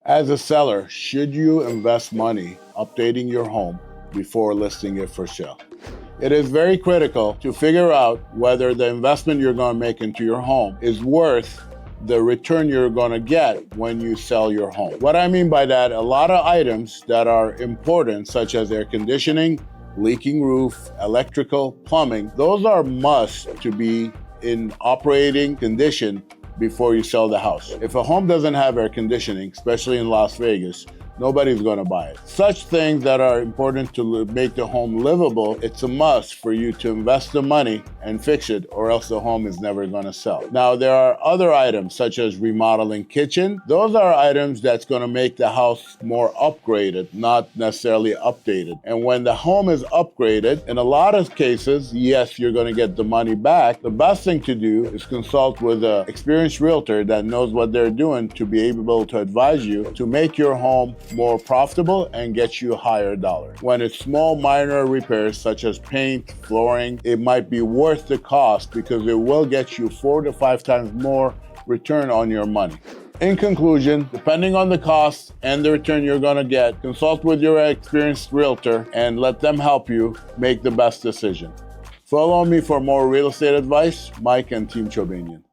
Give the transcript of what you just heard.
As a seller, should you invest money updating your home before listing it for sale? It is very critical to figure out whether the investment you're going to make into your home is worth the return you're going to get when you sell your home. What I mean by that, a lot of items that are important, such as air conditioning, leaking roof, electrical, plumbing, those are must to be in operating condition before you sell the house. If a home doesn't have air conditioning, especially in Las Vegas, nobody's going to buy it. Such things that are important to make the home livable, it's a must for you to invest the money and fix it, or else the home is never going to sell. Now, there are other items such as remodeling kitchen. Those are items that's going to make the house more upgraded, not necessarily updated. And when the home is upgraded, in a lot of cases, yes, you're going to get the money back. The best thing to do is consult with an experienced realtor that knows what they're doing to be able to advise you to make your home more profitable and get you higher dollar. When it's small minor repairs such as paint, flooring, it might be worth the cost because it will get you 4 to 5 times more return on your money. In conclusion, depending on the cost and the return you're going to get, consult with your experienced realtor and let them help you make the best decision. Follow me for more real estate advice. Mike and Team Chobanian.